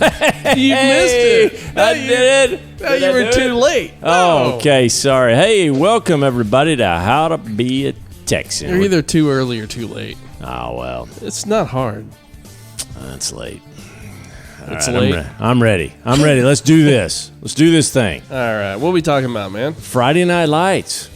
You missed it. I did it. No, you were too late. Oh, okay, sorry. Hey, welcome everybody to How to Be a Texan. You're either too early or too late. Oh, well. It's not hard. That's late. It's right, late. I'm ready. Let's do this. Let's do this thing. All right. What are we talking about, man? Friday Night Lights.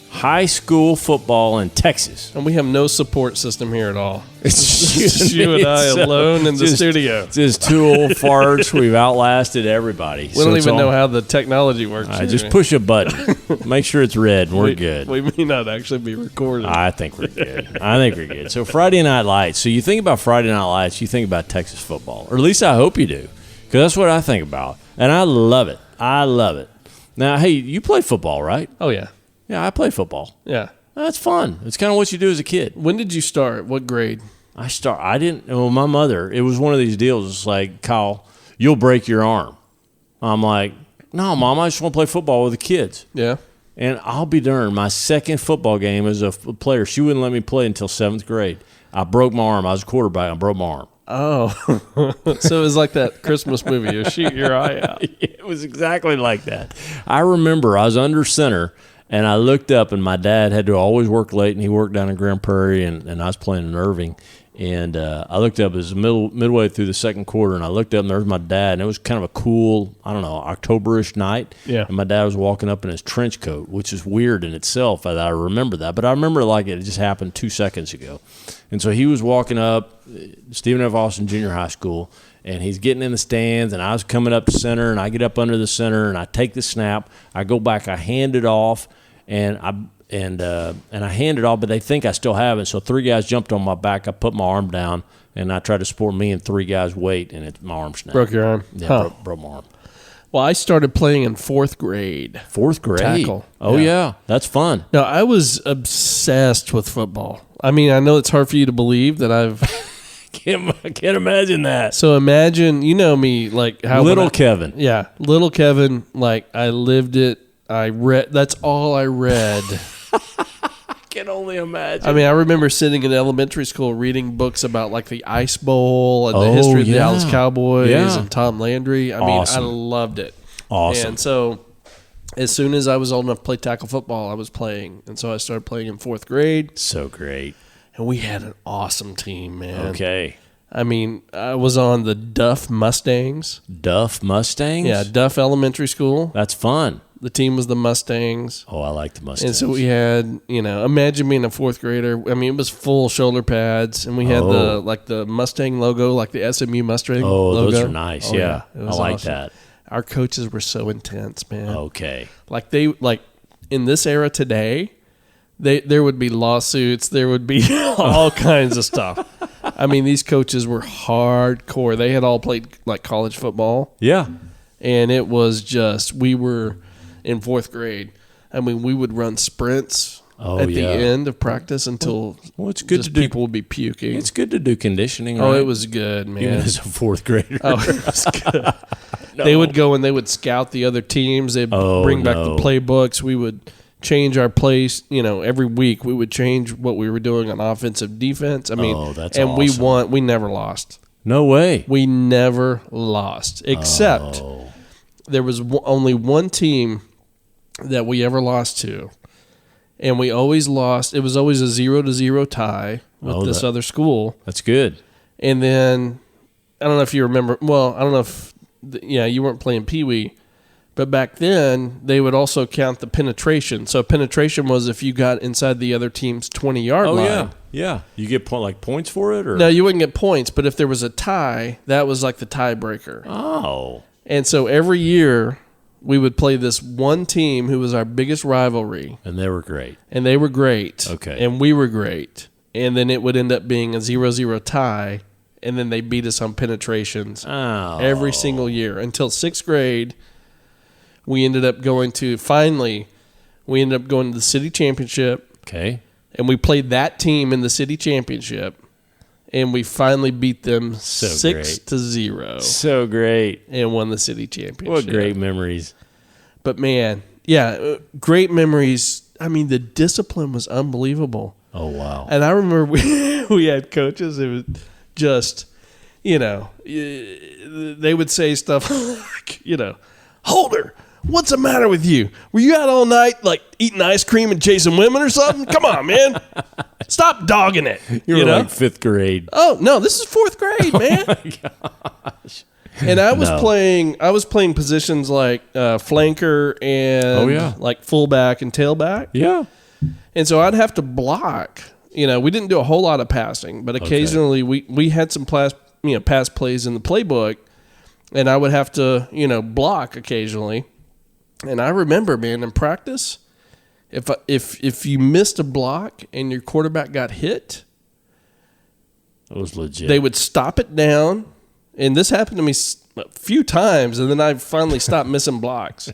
High school football in Texas. And we have no support system here at all. It's just you and I alone in the studio. Just two old farts. We've outlasted everybody. We don't even know how the technology works. Just push a button. Make sure it's red, and we're good. We may not actually be recording. I think we're good. So Friday Night Lights. So you think about Friday Night Lights, you think about Texas football. Or at least I hope you do. Because that's what I think about. And I love it. Now, hey, you play football, right? Oh, yeah. Yeah, I play football. Yeah. That's fun. It's kind of what you do as a kid. When did you start? What grade? My mother, it was one of these deals. It's like, Kyle, you'll break your arm. I'm like, no, Mom, I just want to play football with the kids. Yeah. And I'll be darned, my second football game as a player, she wouldn't let me play until 7th grade. I broke my arm. I was a quarterback. I broke my arm. Oh. So it was like that Christmas movie, you shoot your eye out. It was exactly like that. I remember I was under center, and I looked up, and my dad had to always work late, and he worked down in Grand Prairie, and I was playing in Irving. And I looked up, it was midway through the second quarter, and I looked up, and there was my dad, and it was kind of a cool, October-ish night. Yeah. And my dad was walking up in his trench coat, which is weird in itself. I remember that. But I remember like it just happened 2 seconds ago. And so he was walking up, Stephen F. Austin Junior High School, and he's getting in the stands, and I was coming up to center, and I get up under the center, and I take the snap. I go back, I hand it off, and I hand it off, but they think I still have it. So 3 guys jumped on my back. I put my arm down, and I tried to support me and 3 guys' weight, and my arm snapped. Broke your arm? Yeah, broke my arm. Well, I started playing in 4th grade. 4th grade? Tackle. Oh, yeah. That's fun. No, I was obsessed with football. I mean, I know it's hard for you to believe that I've... I can't imagine that. So imagine, you know me, like how... Little Kevin. Yeah, little Kevin, like I lived it. I read... That's all I read. I can only imagine. I mean, I remember sitting in elementary school reading books about like the Ice Bowl and the history of the Dallas Cowboys and Tom Landry. I mean, I loved it. Awesome. And so as soon as I was old enough to play tackle football, I was playing. And so I started playing in 4th grade. So great. And we had an awesome team, man. Okay. I mean, I was on the Duff Mustangs. Duff Mustangs? Yeah, Duff Elementary School. That's fun. The team was the Mustangs. Oh, I like the Mustangs. And so we had, imagine being a 4th grader. I mean, it was full shoulder pads, and we had the Mustang logo, like the SMU Mustang logo. Oh, those are nice. Yeah. It was I like awesome. that. Our coaches were so intense, man. Okay. Like in this era today, there would be lawsuits. There would be all kinds of stuff. I mean, these coaches were hardcore. They had all played like college football. Yeah. And it was just, we were in 4th grade. I mean, we would run sprints at the end of practice until it's good to do, people would be puking. It's good to do conditioning, right? Oh, it was good, man. Even as a 4th grader. Oh, it was good. No. They would go and they would scout the other teams. They'd bring back the playbooks. We would change our plays, every week. We would change what we were doing on offensive, defense. I mean, that's and awesome. we won. We never lost. No way. We never lost, except there was only one team that we ever lost to, and we always lost. It was always a 0-0 tie with this other school. That's good. And then I don't know if you remember. Well, I don't know if you weren't playing Pee Wee, but back then they would also count the penetration. So penetration was if you got inside the other team's 20-yard line. Oh yeah. You get points for it, or no? You wouldn't get points, but if there was a tie, that was like the tiebreaker. Oh. And so every year we would play this one team who was our biggest rivalry. And they were great. Okay. And we were great. And then it would end up being a 0-0 tie, and then they beat us on penetrations every single year. Until 6th grade, we ended up going to the city championship. Okay. And we played that team in the city championship. And we finally beat them 6-0. So great. And won the city championship. What great memories. But, man, great memories. I mean, the discipline was unbelievable. Oh, wow. And I remember we had coaches. It was just, they would say stuff like, Holder, what's the matter with you? Were you out all night, like, eating ice cream and chasing women or something? Come on, man. Stop dogging it. You were like 5th grade. Oh, no, this is 4th grade, man. Oh, my gosh. And I was playing positions like flanker and like fullback and tailback. Yeah. And so I'd have to block. We didn't do a whole lot of passing, but occasionally we had some pass plays in the playbook, and I would have to, block occasionally. And I remember, man, in practice, if you missed a block and your quarterback got hit, it was legit. They would stop it down, and this happened to me a few times, and then I finally stopped missing blocks.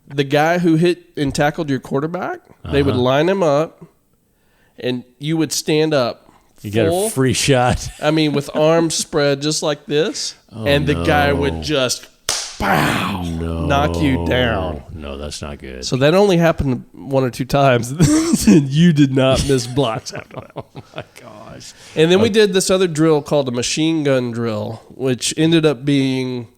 The guy who hit and tackled your quarterback, they would line him up, and you would stand up. You got a free shot. I mean, with arms spread just like this, and the guy would just knock you down. No, that's not good. So that only happened 1 or 2 times, and you did not miss blocks after that. Oh, my gosh. And then we did this other drill called a machine gun drill, which ended up being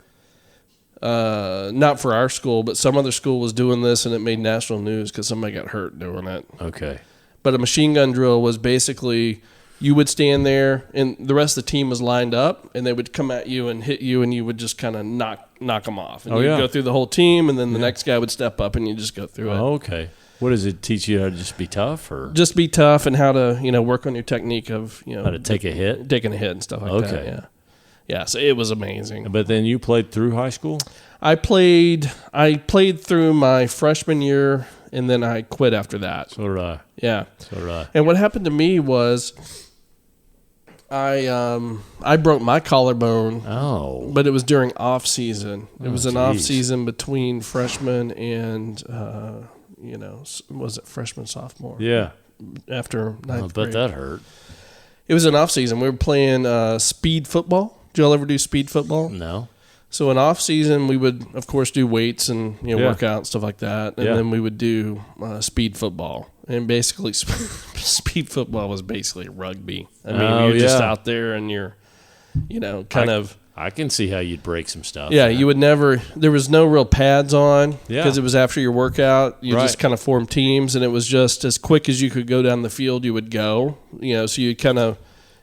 not for our school, but some other school was doing this, and it made national news because somebody got hurt doing it. Okay. But a machine gun drill was basically you would stand there, and the rest of the team was lined up, and they would come at you and hit you, and you would just kind of knock them off. And you'd go through the whole team, and then the next guy would step up, and you just go through it. Oh, okay. What does it teach you, how to just be tough? Or just be tough and how to, work on your technique of, how to take a hit? Taking a hit and stuff like that, yeah. Yeah, so it was amazing. But then you played through high school? I played through my freshman year, and then I quit after that. So did I. Yeah. So did I. And what happened to me was I broke my collarbone. Oh. But it was during off season. It was an off season between freshman and was it freshman, sophomore? Yeah. After ninth grade. But that hurt. It was an off season. We were playing speed football. Did y'all ever do speed football? No. So in off season, we would of course do weights and work out and stuff like that, and then we would do speed football. And basically, speed football was basically rugby. I mean, you're just out there and you're, I can see how you'd break some stuff. Yeah, you would never. There was no real pads on because it was after your workout. You just kind of formed teams, and it was just as quick as you could go down the field, you would go. So you kind of,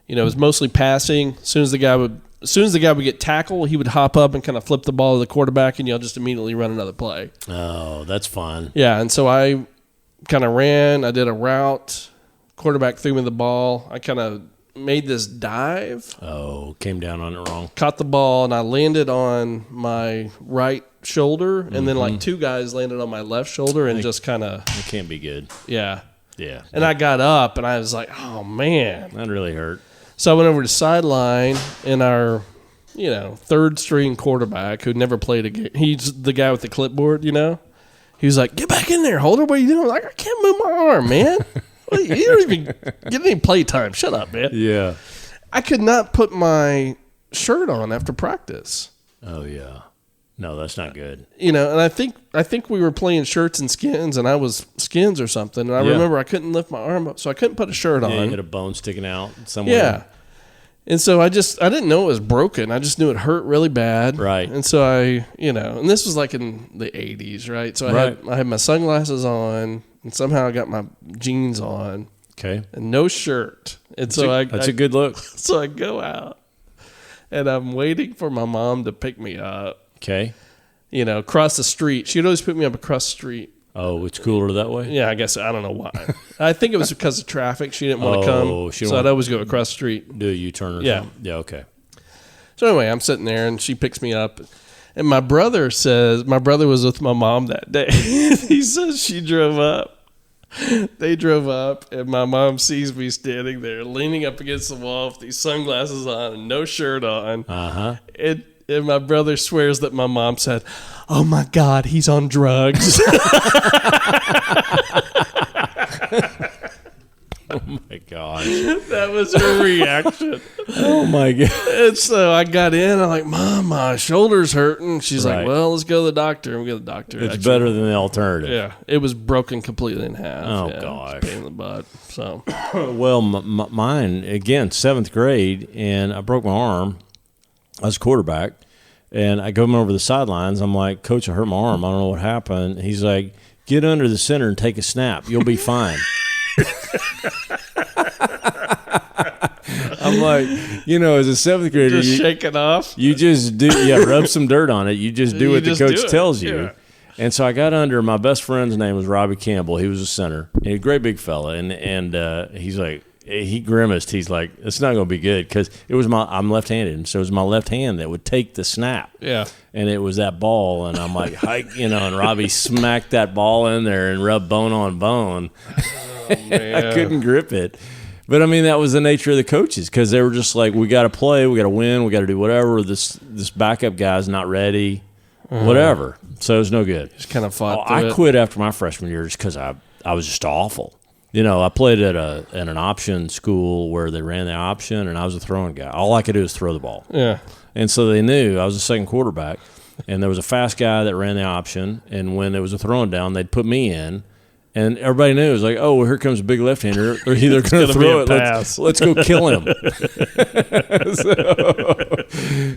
it was mostly passing. As soon as the guy would get tackled, he would hop up and kind of flip the ball to the quarterback, and you'll just immediately run another play. Oh, that's fun. Yeah, and so I kind of ran. I did a route. Quarterback threw me the ball. I kind of made this dive. Oh, came down on it wrong. Caught the ball, and I landed on my right shoulder, and then like 2 guys landed on my left shoulder, and just kind of... It can't be good. Yeah. Yeah. And I got up, and I was like, oh, man. That really hurt. So I went over to sideline, and our, third-string quarterback who never played a game, he's the guy with the clipboard, He was like, get back in there, Holder. What are you doing? I was like, I can't move my arm, man. You don't even get any play time. Shut up, man. Yeah. I could not put my shirt on after practice. Oh, yeah. No, that's not good. And I think we were playing shirts and skins, and I was skins or something. And I remember I couldn't lift my arm up, so I couldn't put a shirt on. Yeah, you had a bone sticking out somewhere. Yeah. And so I didn't know it was broken. I just knew it hurt really bad. Right. And so and this was like in the 80s, right? So I had my sunglasses on, and somehow I got my jeans on. Okay. And no shirt. And that's a good look. So I go out, and I'm waiting for my mom to pick me up. Okay. Across the street. She'd always put me up across the street. Oh, it's cooler that way? Yeah, I guess. I don't know why. I think it was because of traffic. She didn't want to come. So I'd always go across the street. Do a U-turn or something? Yeah, okay. So anyway, I'm sitting there, and she picks me up. And my brother was with my mom that day. He says she drove up. They drove up, and my mom sees me standing there, leaning up against the wall with these sunglasses on and no shirt on. Uh-huh. And my brother swears that my mom said, oh, my God, he's on drugs. Oh, my gosh. That was her reaction. Oh, my God. And so I got in. I'm like, Mom, my shoulder's hurting. She's Right. like, well, let's go to the doctor. And we go to the doctor. It's Actually, better than the alternative. yeah, it was broken completely in half. Oh, yeah, gosh. it's a pain in the butt. So Well, mine, again, 7th grade, and I broke my arm. I was quarterback, and I go over the sidelines. I'm like, Coach, I hurt my arm. I don't know what happened. He's like, get under the center and take a snap. You'll be fine. I'm like, as a 7th grader, just shake it off. you just do, rub some dirt on it. You just do what the coach tells you. Yeah. And so I got under. My best friend's name was Robbie Campbell. He was a center. He's a great big fella. And he's like, he grimaced. He's like, it's not going to be good because I'm left-handed. And so it was my left hand that would take the snap. Yeah. And it was that ball. And I'm like, hike, and Robbie smacked that ball in there and rubbed bone on bone. Oh, man. I couldn't grip it. But, I mean, that was the nature of the coaches because they were just like, we got to play, we got to win, we got to do whatever. This backup guy's not ready, whatever. So it was no good. Just kind of fought I quit after my freshman year just because I was just awful. I played at an option school where they ran the option, and I was a throwing guy. All I could do was throw the ball. Yeah. And so they knew I was a second quarterback, and there was a fast guy that ran the option, and when there was a throwing down, they'd put me in. And everybody knew. It was like, oh, well, here comes a big left-hander. They're either going to throw it. Let's go kill him.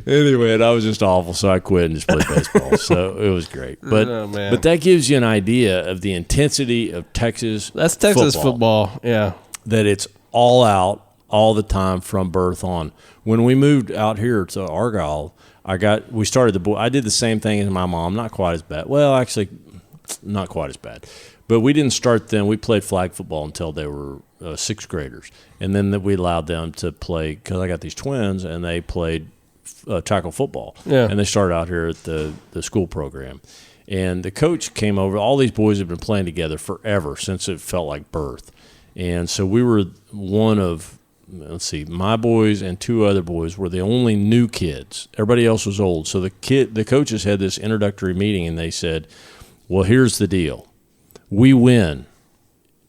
Anyway, and I was just awful, so I quit and just played baseball. So it was great. But that gives you an idea of the intensity of Texas That's Texas football. Yeah. That it's all out all the time from birth on. When we moved out here to Argyle, I did the same thing as my mom. Not quite as bad. Well, actually, not quite as bad. But we didn't start then. We played flag football until they were 6th graders. And then we allowed them to play, because I got these twins, and they played tackle football. Yeah. And they started out here at the school program. And the coach came over. All these boys have been playing together forever, since it felt like birth. And so we were one of, my boys and 2 other boys were the only new kids. Everybody else was old. So the coaches had this introductory meeting, and they said, well, here's the deal. We win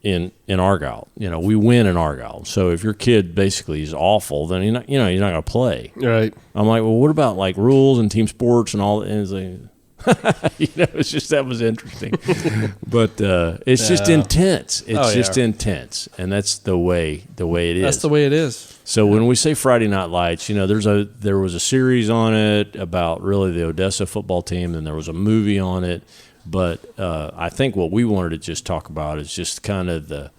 in Argyle. We win in Argyle. So if your kid basically is awful, then you're not going to play. Right. I'm like, well, what about like rules and team sports and all? And it's like, it's just, that was interesting. But it's just intense. It's just intense, and that's the way it is. That's the way it is. So when we say Friday Night Lights, there was a series on it about really the Odessa football team, and there was a movie on it. But I think what we wanted to just talk about is just kind of the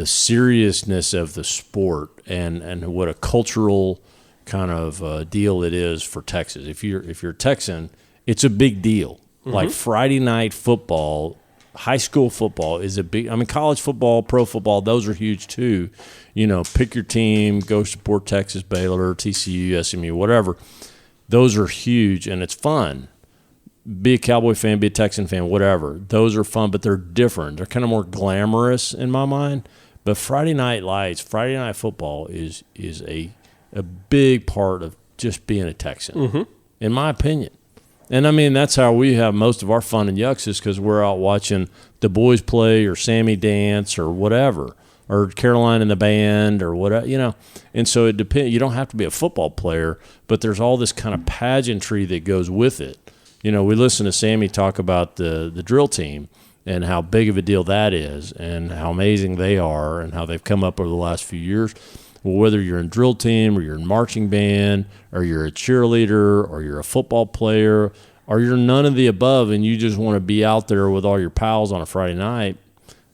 seriousness of the sport and what a cultural kind of deal it is for Texas. If you're a Texan, it's a big deal. Mm-hmm. Like Friday night football, high school football is a big. I mean, college football, pro football, those are huge too. Pick your team, go support Texas, Baylor, TCU, SMU, whatever. Those are huge, and it's fun. Be a Cowboy fan, be a Texan fan, whatever. Those are fun, but they're different. They're kind of more glamorous in my mind. But Friday Night Lights, Friday Night Football is a big part of just being a Texan, in my opinion. And, I mean, that's how we have most of our fun in Yucks is because we're out watching the boys play or Sammy dance or whatever, or Caroline in the band or whatever, And so it depends. You don't have to be a football player, but there's all this kind of pageantry that goes with it. We listen to Sammy talk about the drill team and how big of a deal that is and how amazing they are and how they've come up over the last few years. Well, whether you're in drill team or you're in marching band or you're a cheerleader or you're a football player or you're none of the above and you just want to be out there with all your pals on a Friday night,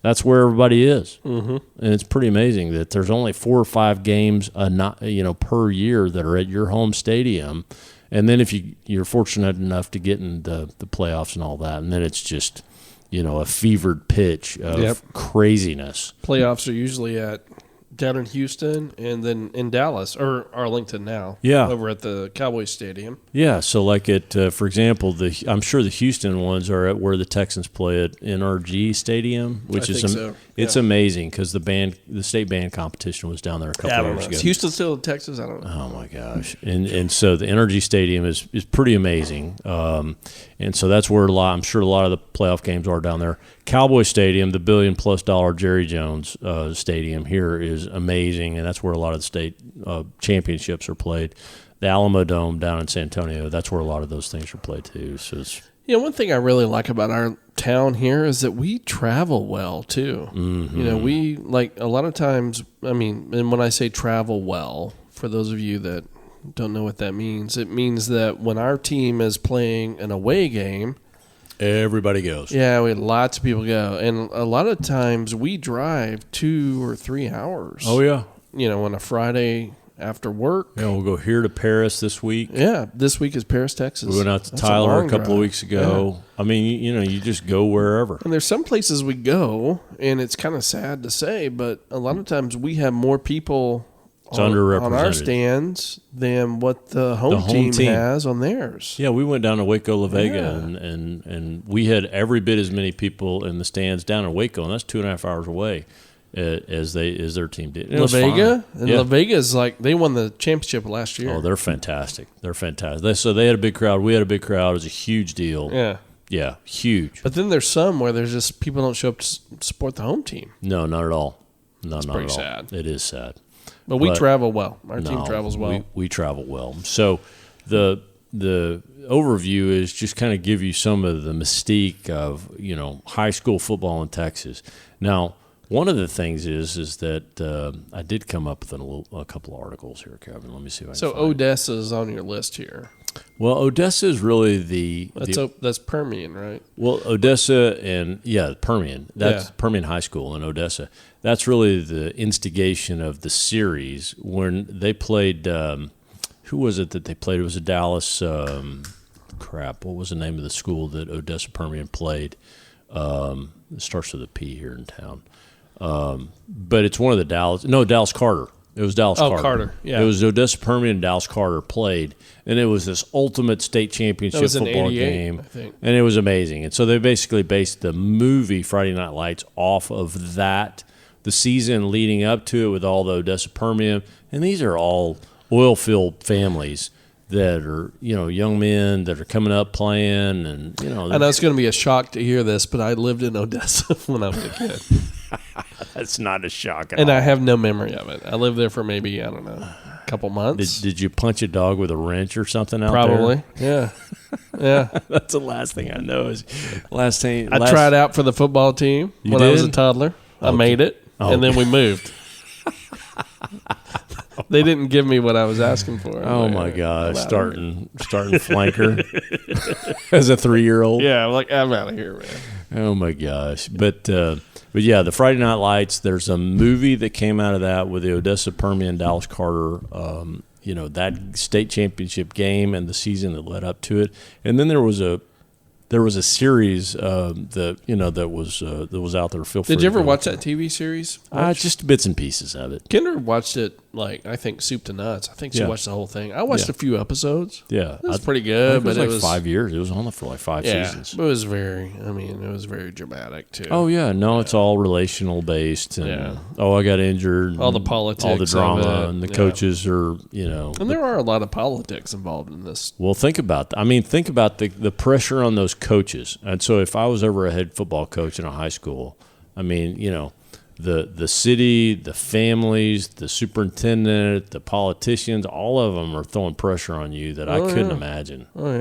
that's where everybody is. Mm-hmm. And it's pretty amazing that there's only 4 or 5 games per year that are at your home stadium. And then if you're fortunate enough to get in the playoffs and all that, and then it's just, a fevered pitch of craziness. Playoffs are usually down in Houston and then in Dallas, or Arlington now. Yeah. Over at the Cowboys Stadium. Yeah, so like for example, I'm sure the Houston ones are at where the Texans play at NRG Stadium, which It's amazing because the state band competition was down there a couple of years ago. Is Houston still in Texas? I don't know. Oh my gosh! And so the Energy Stadium is pretty amazing. And so that's where I'm sure a lot of the playoff games are down there. Cowboy Stadium, the $1 billion+ Jerry Jones Stadium here is amazing, and that's where a lot of the state championships are played. The Alamo Dome down in San Antonio, that's where a lot of those things are played too. So it's one thing I really like about our town here is that we travel well too. Mm-hmm. We like a lot of times. I mean, and when I say travel well, for those of you that don't know what that means, it means that when our team is playing an away game, everybody goes. Yeah, lots of people go, and a lot of times we drive 2 or 3 hours. Oh yeah. On a Friday after work. Yeah, we'll go here to Paris this week. Yeah, this week is Paris, Texas. We went out to Tyler a couple of weeks ago. Yeah. I mean, you just go wherever. And there's some places we go, and it's kind of sad to say, but a lot of times we have more people on our stands than what the home team has on theirs. Yeah, we went down to Waco, La Vega, and we had every bit as many people in the stands down in Waco, and that's 2.5 hours away. As their team did. La Vega? And La Vega is like, they won the championship last year. Oh, they're fantastic. So they had a big crowd. We had a big crowd. It was a huge deal. Yeah. Yeah, huge. But then there's some where there's just people don't show up to support the home team. No, not at all. No, it's not pretty at all. Sad. It is sad. But we travel well. Our team travels well. We travel well. So the overview is just kind of give you some of the mystique of, high school football in Texas. Now, one of the things is that I did come up with a couple of articles here, Kevin. Let me see if I can So Odessa is on your list here. Well, Odessa is really that's Permian, right? Well, Odessa and Permian. That's Permian High School in Odessa. That's really the instigation of the series when they played. Who was it that they played? It was a Dallas. What was the name of the school that Odessa Permian played? It starts with a P here in town. But it's one of the Dallas Carter. It was Dallas Carter. Oh, Carter, yeah. It was Odessa Permian and Dallas Carter played, and it was this ultimate state championship football game. I think. And it was amazing. And so they basically based the movie Friday Night Lights off of that, the season leading up to it with all the Odessa Permian. And these are all oil-filled families that are, young men that are coming up playing. And, I know it's going to be a shock to hear this, but I lived in Odessa when I was a kid. That's not a shock at all. And I have no memory of it. I lived there for maybe, I don't know, a couple months. Did you punch a dog with a wrench or something out Probably, there? Yeah. That's the last thing I know is I tried out for the football team when I was a toddler. I made it, and then we moved. They didn't give me what I was asking for. Oh my gosh! Starting flanker as a 3-year-old. Yeah, I'm out of here, man. Oh my gosh! But yeah, the Friday Night Lights. There's a movie that came out of that with the Odessa Permian Dallas Carter. That state championship game and the season that led up to it, and then there was a series that was out there. Did you ever watch that TV series? Just bits and pieces of it. Kendra watched it I think soup to nuts. I think she watched the whole thing. I watched a few episodes. Yeah, it was pretty good. But it was 5 years. It was on there for 5 seasons. It was very dramatic too. Oh yeah, no, it's all relational based. And, I got injured. All the politics, all the drama, and the coaches are And there are a lot of politics involved in this. Well, think about that. Think about the pressure on those coaches. And so if I was ever a head football coach in a high school, the city, the families, the superintendent, the politicians, all of them are throwing pressure on you that I couldn't imagine. Oh,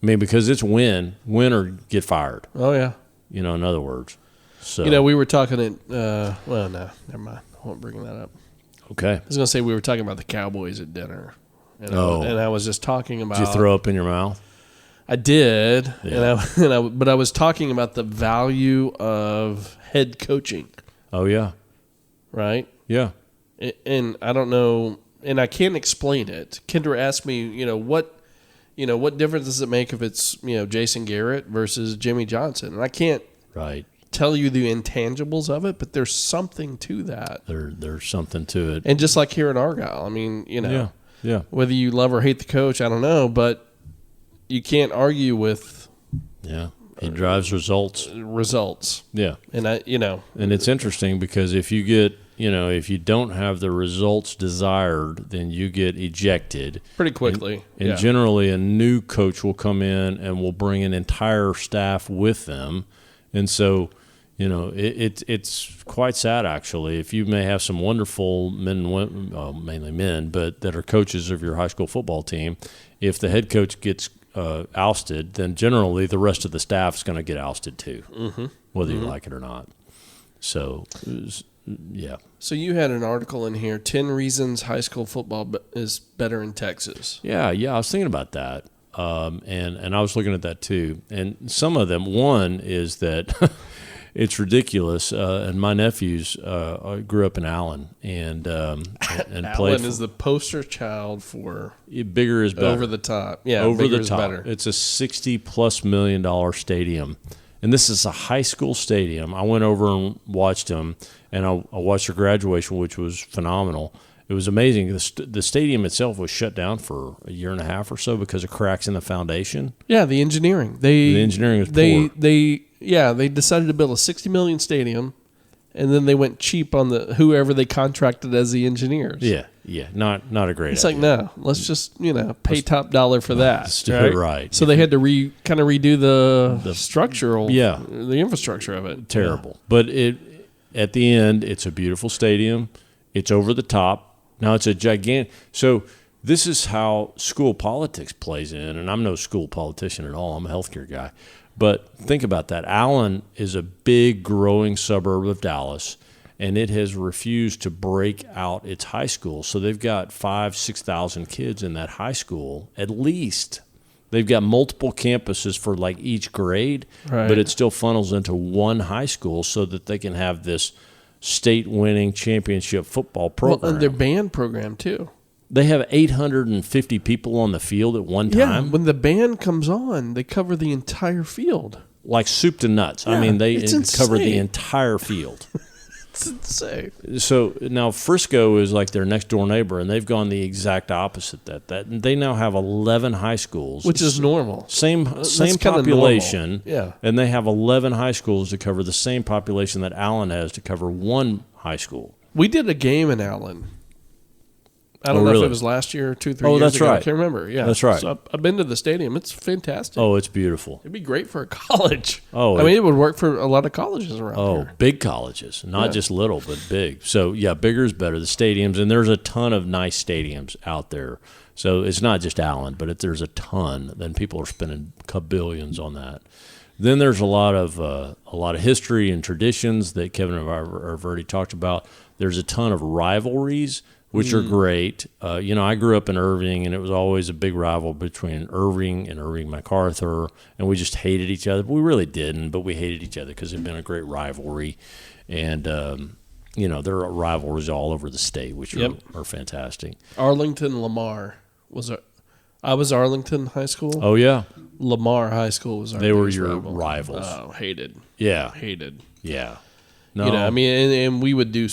yeah. Because it's win or get fired. Oh, yeah. In other words. So we were talking no, never mind. I won't bring that up. Okay. I was going to say we were talking about the Cowboys at dinner. And I was just talking about. Did you throw up in your mouth? I did, but I was talking about the value of head coaching. Oh yeah, right. Yeah, and I don't know, and I can't explain it. Kendra asked me, what difference does it make if it's Jason Garrett versus Jimmy Johnson? And I can't tell you the intangibles of it, but there's something to that. There's something to it, and just like here in Argyle, whether you love or hate the coach, I don't know, but you can't argue with He drives results. Yeah. And and it's interesting because if you don't have the results desired, then you get ejected pretty quickly. And generally a new coach will come in and will bring an entire staff with them. And so, it's quite sad, actually. If you may have some wonderful men and women, mainly men, but that are coaches of your high school football team, if the head coach gets ousted, then generally the rest of the staff is going to get ousted too, whether you like it or not. So, yeah. So you had an article in here, 10 reasons high school football is better in Texas. Yeah, I was thinking about that. And I was looking at that too. And some of them, one is that it's ridiculous. And my nephews grew up in Allen and played. Allen is the poster child for bigger is better. Over the top. Yeah, over bigger the is top. better. It's a $60+ million stadium. And this is a high school stadium. I went over and watched them, and I watched their graduation, which was phenomenal. It was amazing. The stadium itself was shut down for a year and a half or so because of cracks in the foundation. Yeah, the engineering. The engineering was poor. They decided to build a $60 million stadium, and then they went cheap on whoever they contracted as the engineers. Yeah, not a great idea. It's like, no, let's just, pay top dollar for that. Right. So they had to redo the structural, the infrastructure of it. Terrible. But at the end, it's a beautiful stadium. It's over the top. Now it's a gigantic. So this is how school politics plays in, and I'm no school politician at all. I'm a healthcare guy. But think about that. Allen is a big, growing suburb of Dallas, and it has refused to break out its high school. So they've got 5,000-6,000 kids in that high school, at least. They've got multiple campuses for like each grade, but it still funnels into one high school so that they can have this state-winning championship football program. Well, and their band program, too. They have 850 people on the field at one time. Yeah, when the band comes on, they cover the entire field. Like soup to nuts. Yeah, I mean, they cover the insane. entire field. It's insane. So now Frisco is like their next door neighbor, and they've gone the exact opposite. That they now have 11 high schools, which is normal. Same population, yeah. And they have 11 high schools to cover the same population that Allen has to cover one high school. We did a game in Allen. I don't know if it was last year or 2-3 years ago. That's right. I can't remember. Yeah, that's right. So I've been to the stadium. It's fantastic. Oh, it's beautiful. It'd be great for a college. Oh, I mean, it would work for a lot of colleges around here. Oh, big colleges, not just little, but big. So yeah, bigger is better. The stadiums, and there's a ton of nice stadiums out there. So it's not just Allen, but there's a ton. Then people are spending billions on that. Then there's a lot of history and traditions that Kevin and I have already talked about. There's a ton of rivalries, which are great. I grew up in Irving, and it was always a big rival between Irving and Irving MacArthur, and we just hated each other. But we really didn't, but we hated each other because it had been a great rivalry. And, there are rivalries all over the state, which are fantastic. Arlington Lamar I was Arlington High School. Oh, yeah. Lamar High School was our They were your rival. rivals. Oh, hated. Yeah. Hated. Yeah. No. I mean, and we would do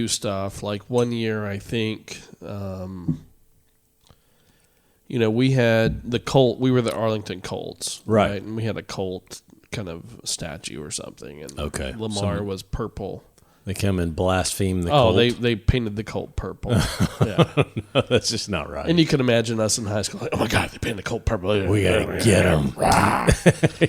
stuff. Like one year, I think, we had the Colt. We were the Arlington Colts, right? And we had a Colt kind of statue or something. And Lamar was purple. They come and blaspheme the Colt. Oh, they painted the Colt purple. Yeah. No, that's just not right. And you can imagine us in high school, like, oh my God, they painted the Colt purple. We got to get them.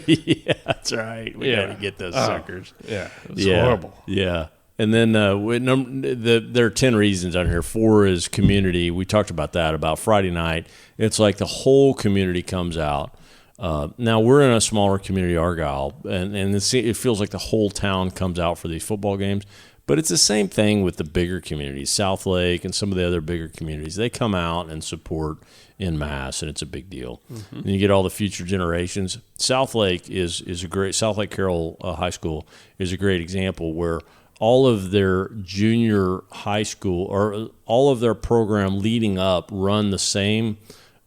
Yeah, that's right. We got to get those suckers. Yeah, it was horrible. Yeah. And then there are 10 reasons on here. 4 is community. We talked about that, about Friday night. It's like the whole community comes out. Now, we're in a smaller community, Argyle, and it feels like the whole town comes out for these football games. But it's the same thing with the bigger communities, South Lake and some of the other bigger communities. They come out and support en masse, and it's a big deal. Mm-hmm. And you get all the future generations. South Lake is a great – South Lake Carroll High School is a great example where all of their junior high school or all of their program leading up run the same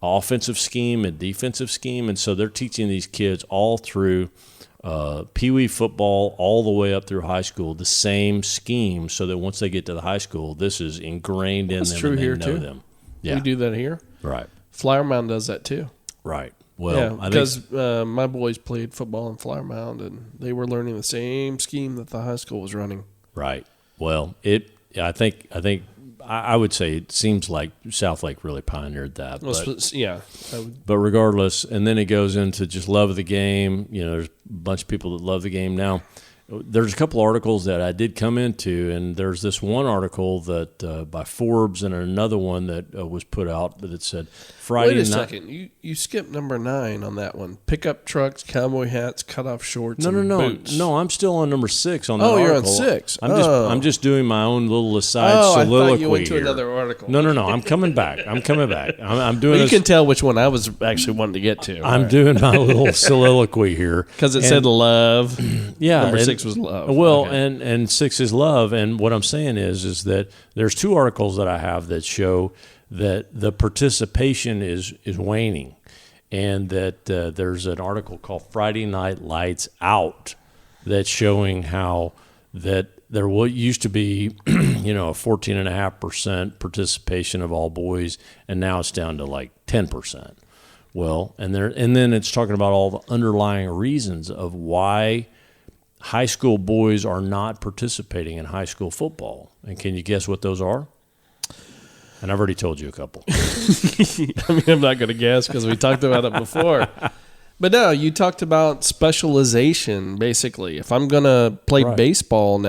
offensive scheme and defensive scheme. And so they're teaching these kids all through Pee Wee football all the way up through high school, the same scheme, so that once they get to the high school, this is ingrained in them. That's true and they here, know too. them. Yeah. We do that here. Right. Flower Mound does that, too. Right. Well, because my boys played football in Flower Mound, and they were learning the same scheme that the high school was running. Right. Well, I would say it seems like Southlake really pioneered that. But regardless, and then it goes into just love of the game. There's a bunch of people that love the game now. There's a couple articles that I did come into, and there's this one article that by Forbes and another one that was put out that said Friday night. Wait a second. You skipped number 9 on that one. Pickup trucks, cowboy hats, cutoff shorts, and boots. No, I'm still on number 6 on that article. Oh, you're on 6. I'm just doing my own little aside soliloquy. I thought you went to here. another article. No. I'm coming back. I'm doing. Well, you can tell which one I was actually wanting to get to. I'm doing my little soliloquy here because it said love. Yeah, number 6 was love. Well, okay. and 6 is love. And what I'm saying is that there's 2 articles that I have that show that the participation is waning, and that there's an article called Friday Night Lights Out that's showing how that there used to be, a 14.5% participation of all boys, and now it's down to like 10%. Well, and then it's talking about all the underlying reasons of why high school boys are not participating in high school football. And can you guess what those are? And I've already told you a couple. I'm not going to guess because we talked about it before. But no, you talked about specialization, basically. If I'm going to play baseball,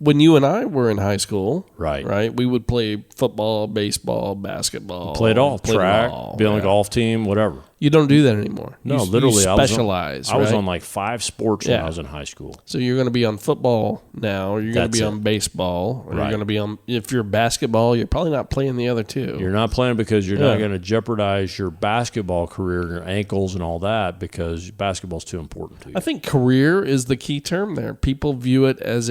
when you and I were in high school, right, we would play football, baseball, basketball. Play it all. Track, be on a golf team, whatever. You don't do that anymore. No, literally. You specialize. I was on like 5 sports when I was in high school. So you're going to be on football now, or you're going to be on baseball, or you're going to be on. If you're basketball, you're probably not playing the other 2. You're not playing because you're not going to jeopardize your basketball career and your ankles and all that because basketball's too important to you. I think career is the key term there. People view it as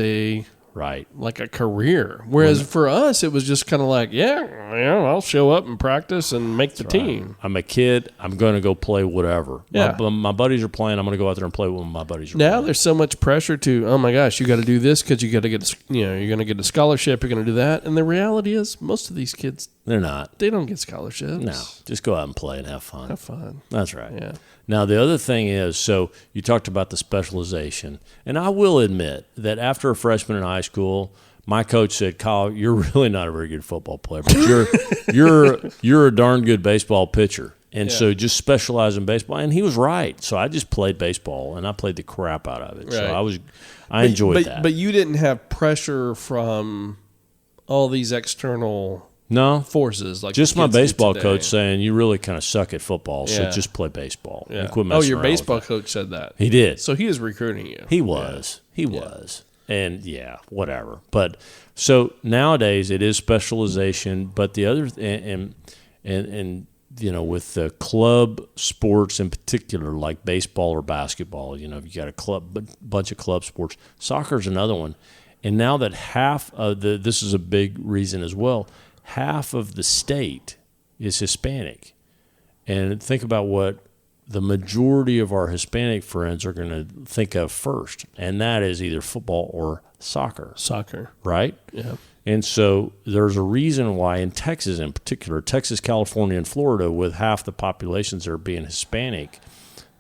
like a career. Whereas for us, it was just kind of like, I'll show up and practice and make the team. I'm a kid. I'm going to go play whatever. Yeah. My buddies are playing. I'm going to go out there and play with my buddies are playing. Now there's so much pressure to, oh my gosh, you got to do this because you got to get, you're going to get a scholarship. You're going to do that. And the reality is most of these kids, they're not. They don't get scholarships. No. Just go out and play and have fun. Have fun. That's right. Yeah. Now, the other thing is, so you talked about the specialization, and I will admit that after a freshman in high school, my coach said, "Kyle, you're really not a very good football player, but you're a darn good baseball pitcher, and so just specialize in baseball." And he was right. So I just played baseball, and I played the crap out of it. Right. So I enjoyed that. But you didn't have pressure from all these external forces, like just my baseball coach saying you really kind of suck at football, so just play baseball. Yeah. And quit messing your around baseball with coach said that. He did. So he was recruiting you. He was. He was. And whatever. But so nowadays it is specialization. But the other and with the club sports in particular, like baseball or basketball, you got a bunch of club sports. Soccer's another one. And now that half of this is a big reason as well. Half of the state is Hispanic. And think about what the majority of our Hispanic friends are going to think of first, and that is either football or soccer. Soccer. Right? Yeah. And so there's a reason why in Texas in particular, Texas, California, and Florida, with half the populations there being Hispanic,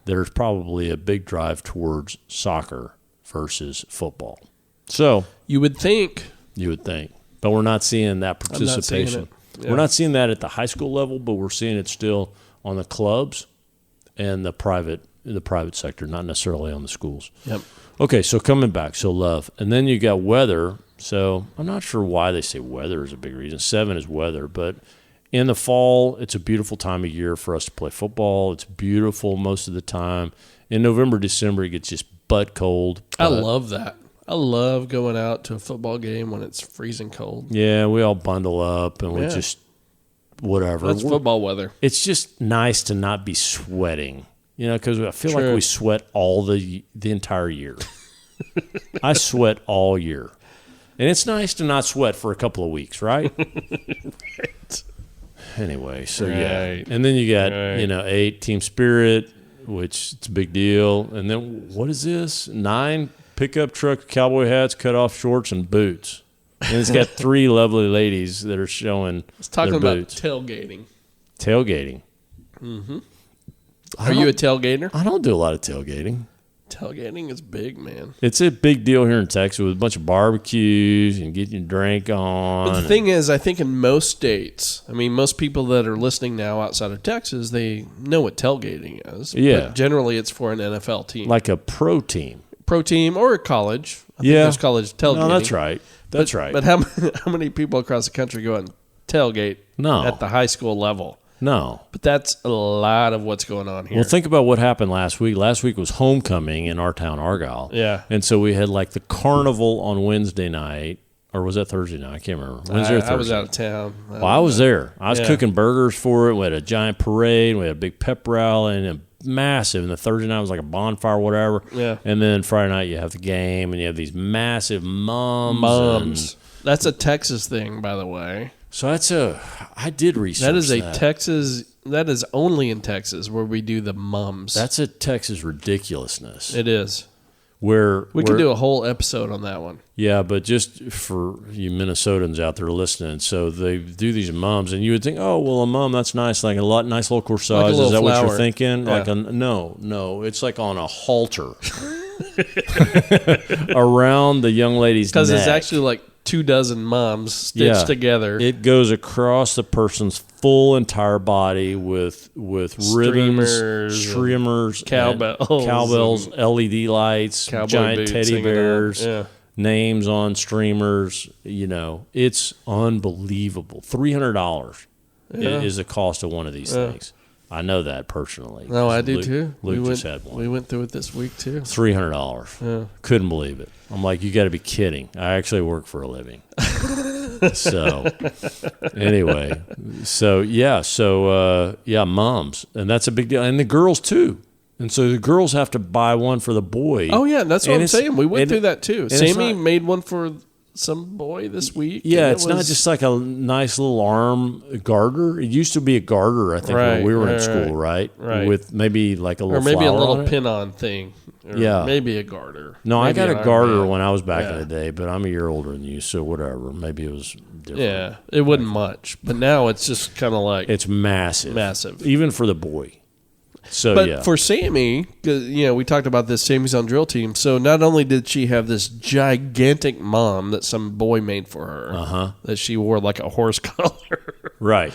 there's probably a big drive towards soccer versus football. So you would think. But we're not seeing that participation. We're not seeing that at the high school level, but we're seeing it still on the clubs and the private sector, not necessarily on the schools. Yep. Okay, so coming back, so love. And then you got weather. So I'm not sure why they say weather is a big reason. 7 is weather, but in the fall, it's a beautiful time of year for us to play football. It's beautiful most of the time. In November, December, it gets just butt cold. I love that. I love going out to a football game when it's freezing cold. Yeah, we all bundle up and we just whatever. That's football weather. It's just nice to not be sweating, because I feel like we sweat all the entire year. I sweat all year. And it's nice to not sweat for a couple of weeks, right? Right. Anyway, so And then you got, 8, team spirit, which it's a big deal. And then what is this? 9, pickup truck, cowboy hats, cut-off shorts, and boots. And it's got 3 lovely ladies that are showing It's talking their about boots. tailgating. Tailgating. Mm-hmm. Are you a tailgater? I don't do a lot of tailgating. Tailgating is big, man. It's a big deal here in Texas with a bunch of barbecues and getting your drink on. But the thing is, I think in most states, I mean, most people that are listening now outside of Texas, they know what tailgating is. Yeah. But generally, it's for an NFL team. Like a pro team. Pro team or a college. I think there's college tailgating. No, that's right. That's right. But how many people across the country go out and tailgate at the high school level? No. But that's a lot of what's going on here. Well, think about what happened last week. Last week was homecoming in our town, Argyle. Yeah. And so we had like the carnival on Wednesday night. Or was that Thursday night? I can't remember. Wednesday or Thursday? I was out of town. I was there. I was cooking burgers for it. We had a giant parade. We had a big pep rally and a massive. And the Thursday night was like a bonfire or whatever. Yeah. And then Friday night you have the game and you have these massive mums. Mums. That's a Texas thing, by the way. So I did research that. Is a Texas, that is only in Texas where we do the mums. That's a Texas ridiculousness. It is. We could do a whole episode on that one. Yeah, but just for you Minnesotans out there listening, so they do these mums, and you would think, oh, well, a mum, that's nice, like nice little corsage. Is that what you're thinking? Yeah. Like no, it's like on a halter around the young lady's neck. Because it's actually like 24 mums stitched together. It goes across the person's full entire body with ribbons, streamers, cowbells, LED lights, giant teddy bears, names on streamers. You know, it's unbelievable. $300 is the cost of one of these things. I know that personally. No, I do too. Luke just had one. We went through it this week too. $300. Yeah. Couldn't believe it. I'm like, you got to be kidding. I actually work for a living. So anyway, mums, and that's a big deal, and the girls too. And so the girls have to buy one for the boy. Oh yeah, that's what I'm saying. We went through that too. Sammy made one for some boy this week. Yeah, it's not just like a nice little arm garter. It used to be a garter, I think, when we were in school, right? With maybe like a little or maybe a little on pin-on thing. Or maybe a garter. No, maybe I got a garter when I was back in the day, but I'm a year older than you, so whatever. Maybe it was different. Yeah, it wasn't much, but now it's just kind of like it's massive, even for the boy. So, but for Sammy, we talked about this. Sammy's on drill team. So not only did she have this gigantic mom that some boy made for her, that she wore like a horse collar. Right.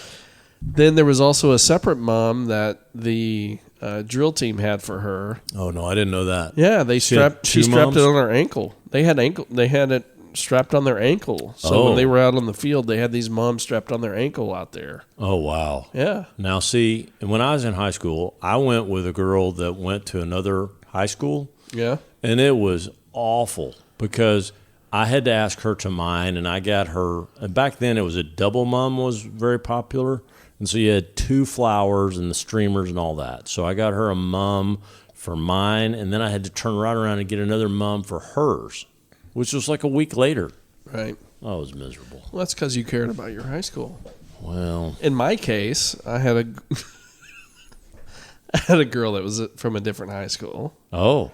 Then there was also a separate mom that the drill team had for her. Oh no, I didn't know that. Yeah, she strapped it on her ankle. They had it strapped on their ankle. So when they were out on the field, they had these moms strapped on their ankle out there. Oh, wow. Yeah. Now, see, when I was in high school, I went with a girl that went to another high school. Yeah. And it was awful because I had to ask her to mine, and I got her. And back then, it was a double mum was very popular. And so you had 2 flowers and the streamers and all that. So I got her a mum for mine, and then I had to turn right around and get another mum for hers, which was like a week later. Right. Oh, it was miserable. Well, that's because you cared about your high school. Well, in my case, I had a girl that was from a different high school. Oh.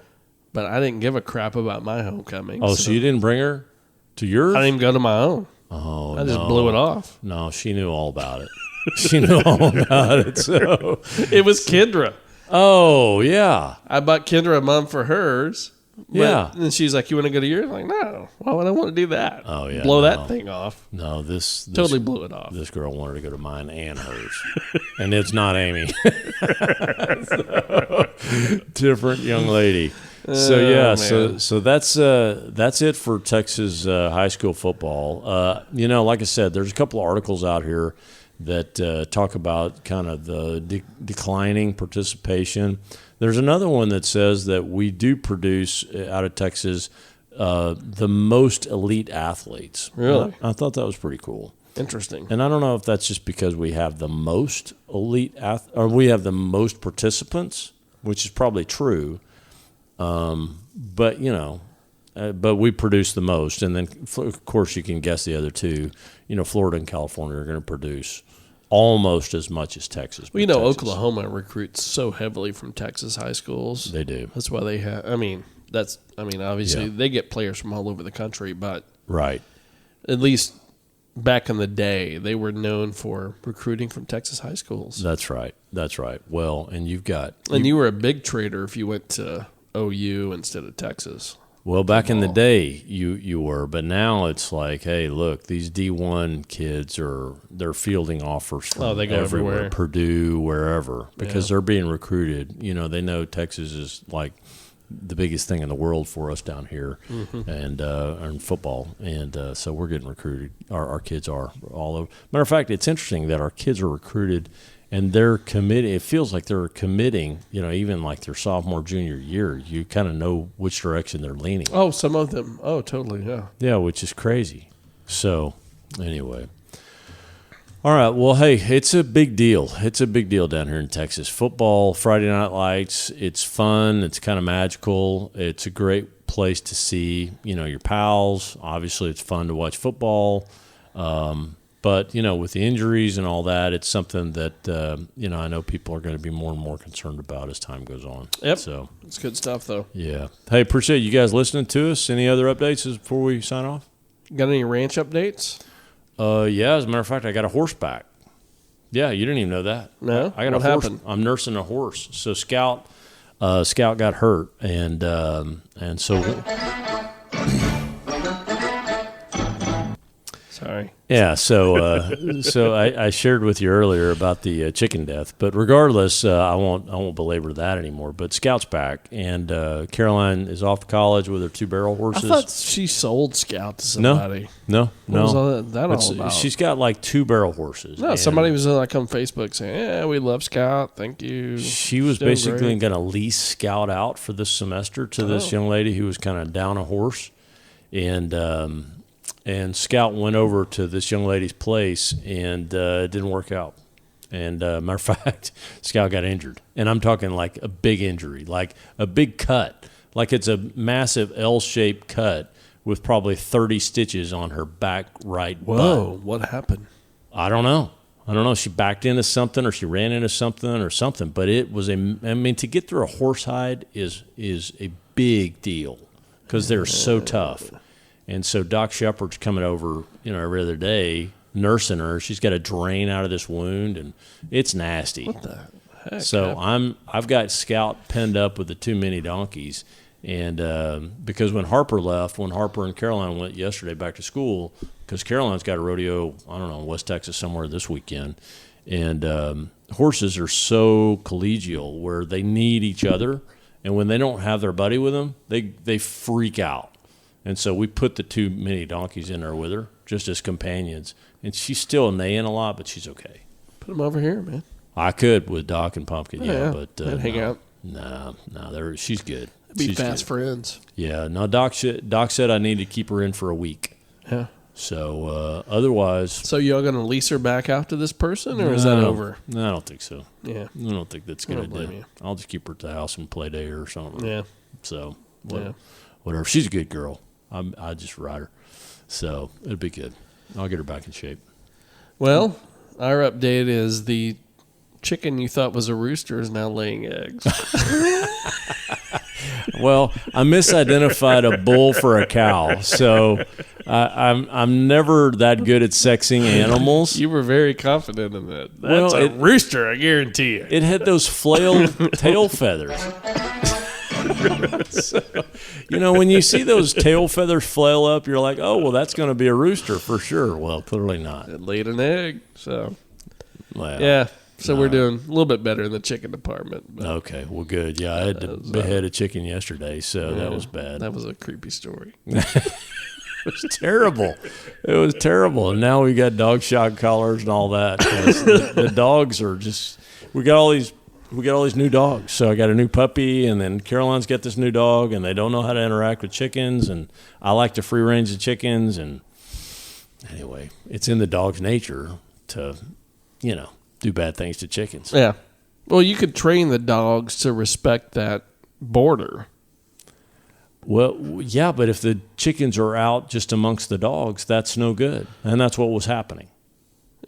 But I didn't give a crap about my homecoming. Oh, so you didn't bring her to yours? I didn't even go to my own. Oh, I just blew it off. No, she knew all about it. She knew all about it. So it was Kendra. Oh, yeah. I bought Kendra a mum for hers. Yeah. And she's like, you want to go to yours? I'm like, no. Why would I want to do that? Oh, yeah. Blow that thing off. No, this totally blew it off. This girl wanted to go to mine and hers. And it's not Amy. Different young lady. So, yeah. So that's it for Texas high school football. Like I said, there's a couple of articles out here that talk about kind of the declining participation. There's another one that says that we do produce out of Texas the most elite athletes. Really? I thought that was pretty cool. Interesting. And I don't know if that's just because we have the most elite or we have the most participants, which is probably true. But we produce the most, and then of course you can guess the other two. Florida and California are going to produce almost as much as Texas. Well, Oklahoma recruits so heavily from Texas high schools. They do. That's why they have. Obviously they get players from all over the country, but right. At least back in the day, they were known for recruiting from Texas high schools. That's right. That's right. Well, and you were a big trader if you went to OU instead of Texas. Well, back in the day, you were, but now it's like, hey, look, these D1 kids they're fielding offers from they go everywhere. Purdue, wherever, because they're being recruited. They know Texas is like the biggest thing in the world for us down here, and in football, and so we're getting recruited. Our kids are all over. Matter of fact, it's interesting that our kids are recruited. And they're committing. It feels like they're committing, even like their sophomore, junior year. You kind of know which direction they're leaning. Oh, some of them. Oh, totally, yeah. Yeah, which is crazy. So, anyway. All right, well, hey, it's a big deal. It's a big deal down here in Texas. Football, Friday Night Lights, it's fun. It's kind of magical. It's a great place to see, your pals. Obviously, it's fun to watch football. But, with the injuries and all that, it's something that, I know people are going to be more and more concerned about as time goes on. Yep. So it's good stuff, though. Yeah. Hey, appreciate you guys listening to us. Any other updates before we sign off? Got any ranch updates? Yeah, as a matter of fact, I got a horse back. Yeah, you didn't even know that. No? I got what a horse. Happened? I'm nursing a horse. So Scout got hurt, and so... Sorry. Yeah, so I shared with you earlier about the chicken death, but regardless, I won't belabor that anymore. But Scout's back, and Caroline is off to college with her 2 barrel horses. I thought she sold Scout to somebody. No. What was all that about? She's got like 2 barrel horses. No, somebody was like on Facebook saying, "Yeah, we love Scout. Thank you." She was basically going to lease Scout out for this semester to this young lady who was kind of down a horse, and Scout went over to this young lady's place, and it didn't work out. And matter of fact, Scout got injured. And I'm talking like a big injury, like a big cut. Like it's a massive L-shaped cut with probably 30 stitches on her back right Whoa, butt. what happened? I don't know. She backed into something or she ran into something. But it was to get through a horsehide is a big deal because they're so tough. And so Doc Shepard's coming over, every other day, nursing her. She's got a drain out of this wound, and it's nasty. What the heck? So I've got Scout penned up with the 2 mini donkeys, and because when Harper and Caroline went yesterday back to school, because Caroline's got a rodeo, I don't know, in West Texas somewhere this weekend, and horses are so collegial where they need each other, and when they don't have their buddy with them, they freak out. And so we put the 2 mini donkeys in there with her, just as companions. And she's still neighing a lot, but she's okay. Said, "Put them over here, man." I could with Doc and Pumpkin, but they'd hang out. No, she's good. Be she's fast good. friends. Yeah, no. Doc said I need to keep her in for a week. Yeah. So otherwise, so y'all gonna lease her back out to this person, or is that over? No, I don't think so. Yeah, I don't think that's gonna do. I'll just keep her at the house and play day or something. Yeah. So whatever. She's a good girl. I just ride her. So it'll be good. I'll get her back in shape. Well, our update is the chicken you thought was a rooster is now laying eggs. Well, I misidentified a bull for a cow, so I'm never that good at sexing animals. You were very confident in that. That's a rooster, I guarantee you. It had those flailed tail feathers. So, when you see those tail feathers flail up, you're like, oh, well, that's going to be a rooster for sure. Well, clearly not. It laid an egg, so. Well, yeah, so we're doing a little bit better in the chicken department. But okay, well, good. Yeah, I had to behead a chicken yesterday, so that was bad. That was a creepy story. It was terrible. It was terrible. And now we got dog shock collars and all that. The dogs are just – we got all these new dogs. So I got a new puppy, and then Caroline's got this new dog, and they don't know how to interact with chickens, and I like to free range the chickens. And anyway, it's in the dog's nature to, do bad things to chickens. Yeah. Well, you could train the dogs to respect that border. Well, yeah, but if the chickens are out just amongst the dogs, that's no good. And that's what was happening.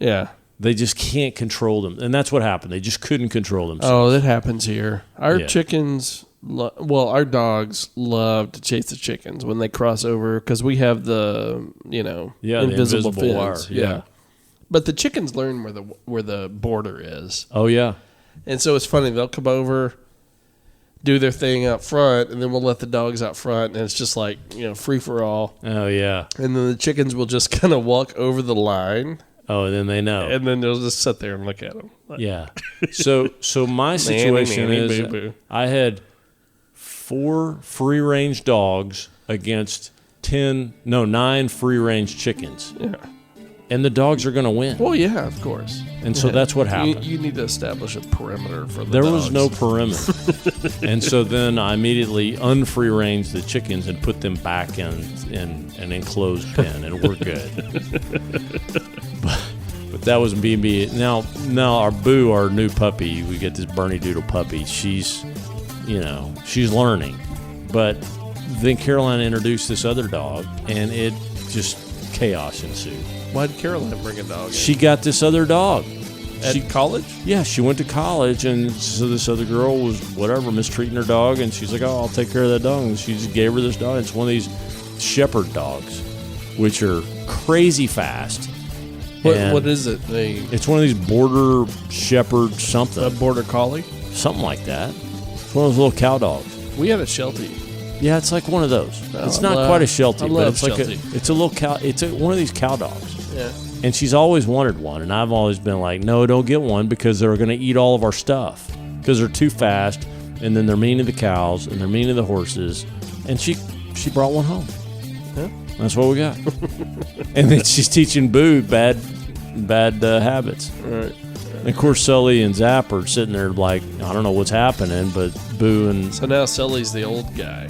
Yeah. They just can't control them. And that's what happened. They just couldn't control themselves. Oh, that happens here. Our chickens, our dogs love to chase the chickens when they cross over because we have the, invisible fins. wire. Yeah. But the chickens learn where the border is. Oh, yeah. And so it's funny. They'll come over, do their thing out front, and then we'll let the dogs out front, and it's just like, free for all. Oh, yeah. And then the chickens will just kind of walk over the line. Oh, and then they know. And then they'll just sit there and look at them. Yeah. So my situation is boo-boo. I had 4 free-range dogs against 9 free-range chickens. Yeah. And the dogs are going to win. Well, yeah, of course. And so that's what happened. You need to establish a perimeter for the There dogs. was no perimeter. And so then I immediately unfree-ranged the chickens and put them back in an enclosed pen, and we're good. But that was BB. Now our Boo, our new puppy, we get this Bernie Doodle puppy. She's learning. But then Caroline introduced this other dog, and it just chaos ensued. Why did Caroline bring a dog in? She got this other dog. At college? Yeah, she went to college, and so this other girl was, mistreating her dog, and she's like, oh, I'll take care of that dog. And she just gave her this dog. It's one of these shepherd dogs, which are crazy fast. What is it? It's one of these border shepherd something. A border collie? Something like that. It's one of those little cow dogs. We had a Sheltie. Yeah, it's like one of those. Oh, it's not quite a Sheltie, but it's like Sheltie. it's a little cow. It's one of these cow dogs. Yeah. And she's always wanted one, and I've always been like, no, don't get one because they're going to eat all of our stuff because they're too fast, and then they're mean to the cows, and they're mean to the horses. And she brought one home. Yeah. That's what we got. And then she's teaching Boo bad habits. Right. And of course, Sully and Zap are sitting there like, I don't know what's happening, but Boo and... So now Sully's the old guy.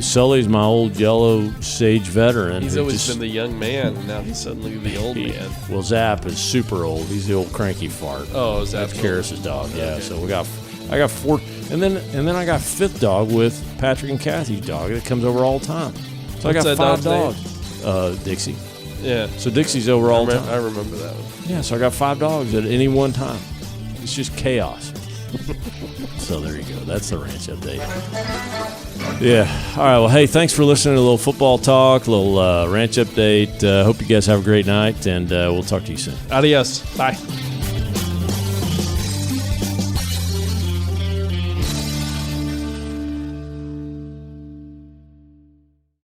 Sully's my old yellow sage veteran. He's always been the young man, and now he's suddenly the old man. Well, Zap is super old. He's the old cranky fart. Oh, Zap's That's Karis's dog. Yeah. Okay. So I got 4, and then I got 5th dog with Patrick and Kathy's dog that comes over all the time. So What's I got that 5 dog's dogs. Dixie. Yeah. So Dixie's over all the time. I remember that one. Yeah. So I got 5 dogs at any one time. It's just chaos. So there you go. That's the ranch update. Yeah. All right. Well, hey, thanks for listening to a little football talk, a little ranch update. Hope you guys have a great night, and we'll talk to you soon. Adios. Bye.